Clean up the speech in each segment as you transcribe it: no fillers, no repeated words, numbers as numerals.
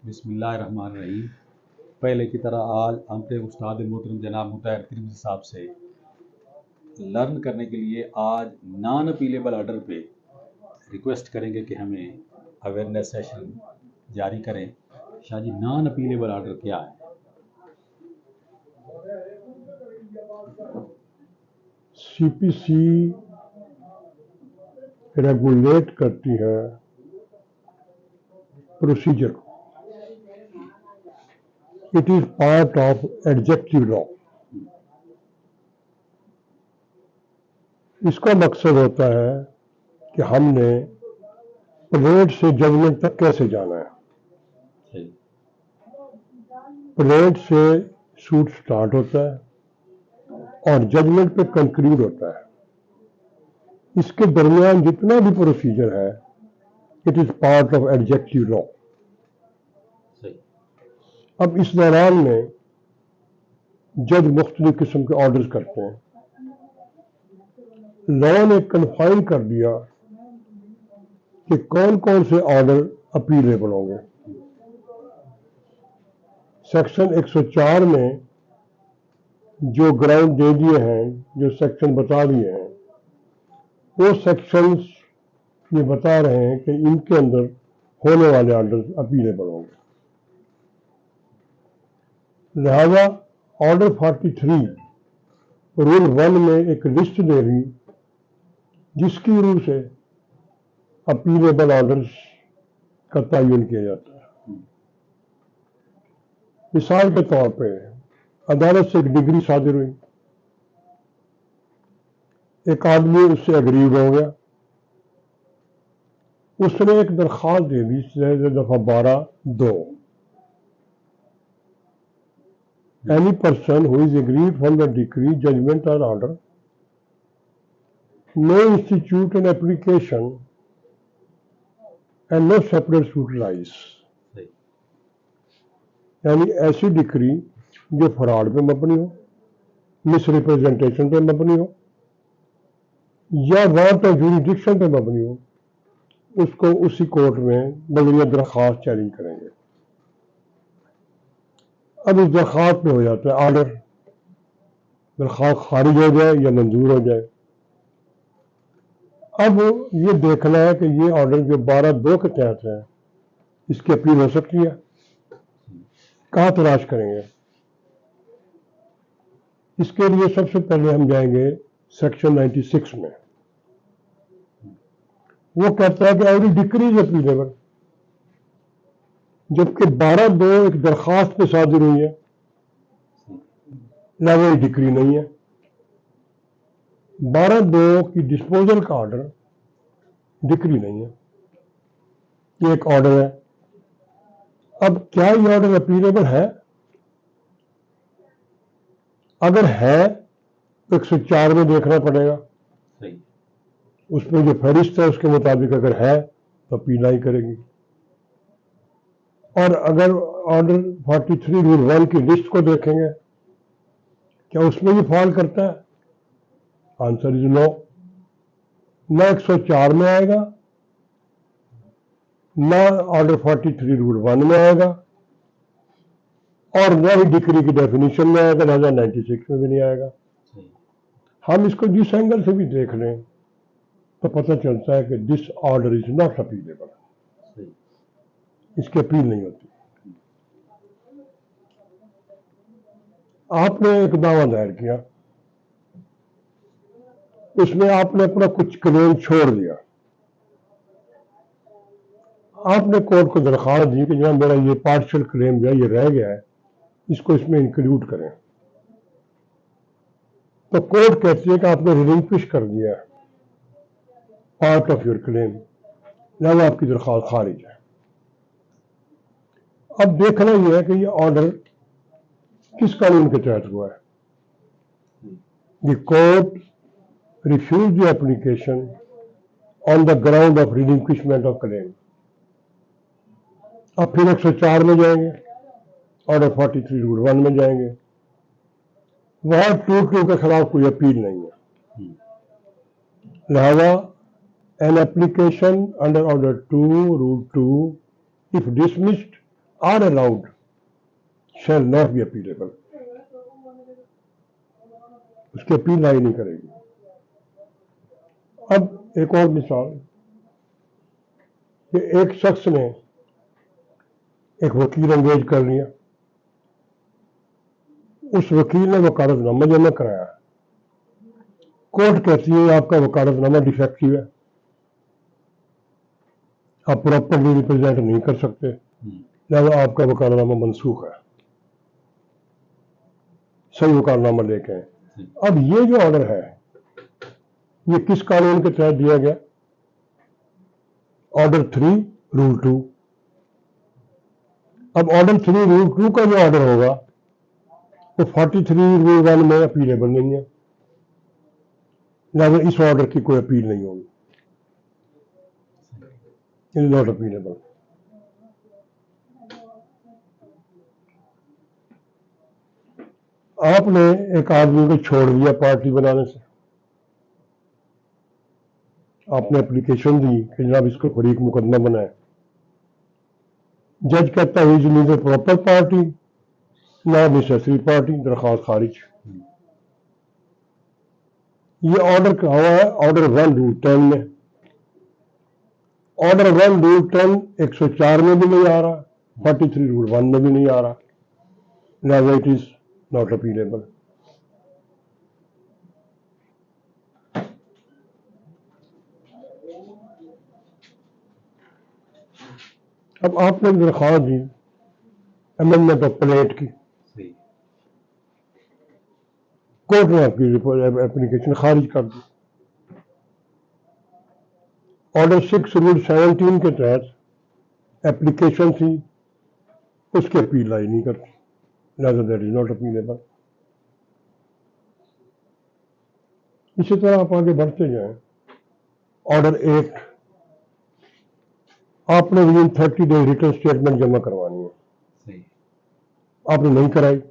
बिस्मिल्लाहिर्रहमानिर्रहीम। पहले की तरह आज हम पे उस्ताद मोहतरम जनाब मुताहिर तिरमिज़ी साहब से लर्न करने के लिए आज नॉन अपीलेबल ऑर्डर पे रिक्वेस्ट करेंगे कि हमें अवेयरनेस सेशन जारी करें। Shah ji, non appealable order क्या है? सीपीसी रेगुलेट करती है प्रोसीजर को। It is part of adjective law. इसका मकसद होता है कि हमने परेड से जजमेंट तक कैसे जाना है। परेड से सूट स्टार्ट होता है और जजमेंट पे कंक्लूड होता है। इसके दरमियान जितना भी प्रोसीजर है, it is part of adjective law. अब इस दौरान में जज मुख्तलिफ किस्म के ऑर्डर्स करते हैं। लॉ ने कन्फाइन कर दिया कि कौन कौन से ऑर्डर अपीलेबल होंगे। सेक्शन 104 में जो ग्राउंड दे दिए हैं, जो सेक्शन बता दिए हैं, वो सेक्शंस ये बता रहे हैं कि इनके अंदर होने वाले ऑर्डर अपीलेबल होंगे। लिहाजा ऑर्डर 43 रूल 1 में एक लिस्ट दे दी जिसकी रूह से अपीलेबल ऑर्डर्स का तयन किया जाता है। मिसाल के तौर पे अदालत से एक डिग्री सादिर हुई, एक आदमी उससे अग्रीव हो गया, उसने एक दरख्वास्त दे दी दफा 12(2). Any person who is aggrieved from the decree, judgment or order may institute an application and no separate suit rise। यानी ऐसी डिक्री जो फ्रॉड पे मबनी हो, मिसरिप्रेजेंटेशन पे मबनी हो या वांट ऑफ ज्यूरिडिक्शन पे मबनी हो, उसको उसी कोर्ट में बगैर दरख्वास्त चैलेंज करेंगे। अब इस दरख्वास्त पे हो जाता है ऑर्डर, दरख्वास्त खारिज हो जाए या मंजूर हो जाए। अब ये देखना है कि ये ऑर्डर जो 12(2) के तहत है, इसकी अपील हो सकती है। कहाँ तलाश करेंगे? इसके लिए सबसे पहले हम जाएंगे सेक्शन 96 में। वो कहता है कि एवरी डिक्री इज अपीलेबल, जबकि 12(2) एक दरख्वास्त पे सादिर हुई है, ना वो डिक्री नहीं है। 12(2) की डिस्पोजल का ऑर्डर डिक्री नहीं है, ये एक ऑर्डर है। अब क्या ये ऑर्डर अपीलेबल है? अगर है तो 104 में देखना पड़ेगा। उसमें जो फहरिस्त है उसके मुताबिक अगर है तो अपील नहीं करेगी। और अगर ऑर्डर 43 रूल 1 की लिस्ट को देखेंगे, क्या उसमें भी फॉल करता है? Answer is no. ना 104 में आएगा, ना ऑर्डर 43 रूल 1 में आएगा, और न ही डिक्री की डेफिनेशन में आएगा, लिहाजा 96 में भी नहीं आएगा। हम इसको जिस एंगल से भी देख लें तो पता चलता है कि this order is not appealable, इसकी अपील नहीं होती। आपने एक दावा दायर किया, उसमें आपने अपना कुछ क्लेम छोड़ दिया। आपने कोर्ट को दरख्वास्त दी कि जनाब मेरा ये पार्शियल क्लेम जो है ये रह गया है, इसको इसमें इंक्लूड करें। तो कोर्ट कहती है कि आपने रिलिंक्विश कर दिया पार्ट ऑफ योर क्लेम, लिहाजा आपकी दरख्वास्त खारिज है। अब देखना यह है कि ये ऑर्डर किस कानून के तहत हुआ है। The court refuse the application on the ground of relinquishment of claim. अब फिर 104 में जाएंगे, ऑर्डर 43 रूल 1 में जाएंगे, वहां 2 के खिलाफ कोई अपील नहीं है। लिहाजा an application under order 2 rule 2 if dismissed are allowed shall not be appealable, उसकी अपील लाई नहीं करेगी। अब एक और मिसाल कि एक शख्स ने एक वकील एंगेज कर लिया, उस वकील ने वकालतनामा जमा कराया, कोर्ट कहती है आपका वकालतनामा डिफेक्टिव है, आप प्रॉपरली रिप्रेजेंट नहीं कर सकते, लिहाजा आपका वकालतनामा मनसूख है, सही वकालतनामा लेके आए। अब ये जो ऑर्डर है ये किस कानून के तहत दिया गया? Order 3 rule 2। अब ऑर्डर 3 रूल 2 का जो ऑर्डर होगा वो 43 रूल 1 में अपीलेबल नहीं है, लिहाजा इस ऑर्डर की कोई अपील नहीं होगी, इट इज नॉट अपीलेबल। आपने एक आदमी को छोड़ दिया पार्टी बनाने से, आपने एप्लीकेशन दी कि जनाब इसको फरीक मुकदमा बनाए, जज कहता है is neither proper party not necessary party, दरखास्त खारिज। ये ऑर्डर क्या हुआ है? ऑर्डर 1 रूल 10 में। ऑर्डर 1 रूल 10 104 में भी नहीं आ रहा, 43 रूल 1 में भी नहीं आ रहा, लिहाजा इट इज नॉट अपीलेबल। अब आपने दरखास्त दी अमेंडमेंट ऑफ प्लेट की, कोर्ट ने आपकी एप्लीकेशन खारिज कर दी। ऑर्डर 6 रूल 17 के तहत एप्लीकेशन थी, उसकी अपील लाई नहीं करती, लिहाजा दैट इज नॉट अपीलेबल। इसी तरह आप आगे बढ़ते जाएं। ऑर्डर 8, आपने विदिन 30 डेज रिटर्न स्टेटमेंट जमा करवानी है, आपने नहीं कराई,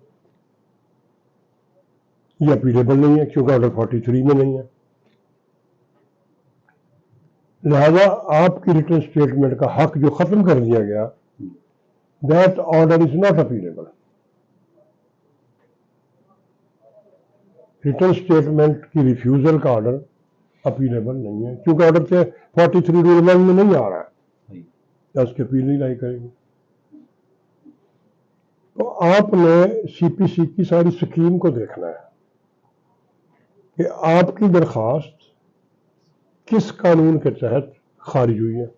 ये अपीलेबल नहीं है क्योंकि ऑर्डर 43 में नहीं है, लिहाजा आपकी रिटर्न स्टेटमेंट का हक जो खत्म कर दिया गया, that order is not appealable. Return statement की रिफ्यूजल का ऑर्डर अपीलेबल नहीं है क्योंकि ऑर्डर से 43 रूल 1 में नहीं आ रहा है, या उसकी अपील नहीं लाई करेगी। तो आपने सीपीसी की सारी स्कीम को देखना है कि आपकी दरखास्त किस कानून के तहत खारिज हुई है।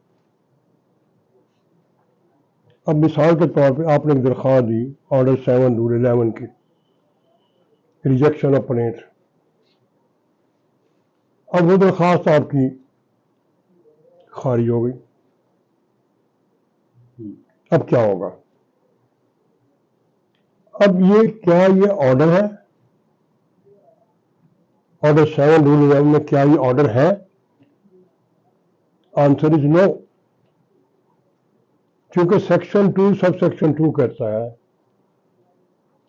अब मिसाल के तौर पे आपने एक दरखास्त दी ऑर्डर 7 रूल 11 की, रिजेक्शन ऑफ प्लेट। अब वो दरखास्त आपकी खारिज हो गई, अब क्या होगा? अब ये क्या ये ऑर्डर है? ऑर्डर 7 रूल 11 में क्या ये ऑर्डर है? आंसर इज नो, क्योंकि सेक्शन 2 सब सेक्शन 2 कहता है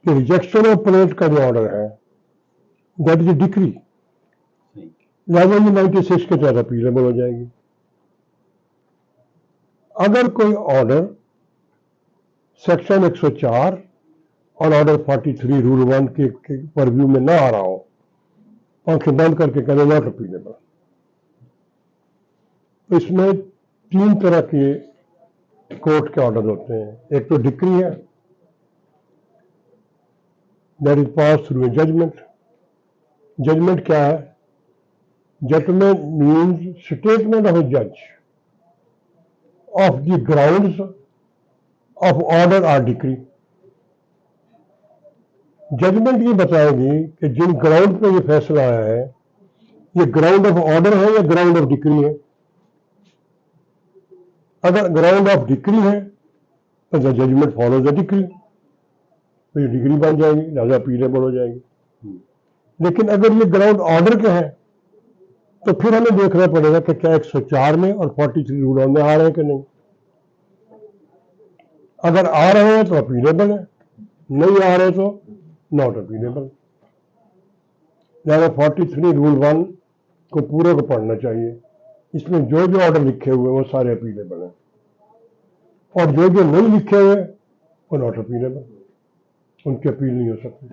कि रिजेक्शन ऑफ प्लेट का जो ऑर्डर है दैट इज ए डिक्री, लिहाजा ये 96 के तहत अपीलेबल हो जाएगी। अगर कोई ऑर्डर सेक्शन 104 और ऑर्डर 43 रूल 1 के परव्यू में ना आ रहा हो, आंखें बंद करके कहना नॉट अपीलेबल। इसमें 3 तरह के कोर्ट के ऑर्डर होते हैं। एक तो डिक्री है, that is pass through a judgment. Judgment क्या है? Judgment means statement of a जज of the grounds of order और डिक्री। जजमेंट ये बताएगी कि जिन ग्राउंड पे ये फैसला आया है ये ग्राउंड ऑफ ऑर्डर है या ग्राउंड ऑफ डिक्री है। अगर ग्राउंड ऑफ डिक्री है तो the judgment follow the decree, तो ये डिग्री बन जाएगी, लिहाजा अपीलेबल हो जाएगी। लेकिन अगर ये ग्राउंड ऑर्डर के हैं तो फिर हमें देखना पड़ेगा कि क्या 104 में और 43 रूल में आ रहे हैं कि नहीं। अगर आ रहे हैं तो अपीलेबल है, नहीं आ रहे तो नॉट अपीलेबल। लिहाजा 43 रूल 1 को पूरे को पढ़ना चाहिए, इसमें जो जो ऑर्डर लिखे हुए वो सारे अपीलेबल हैं, और जो जो नहीं लिखे हुए और नॉट अपीलेबल, उनकी अपील नहीं हो सकती।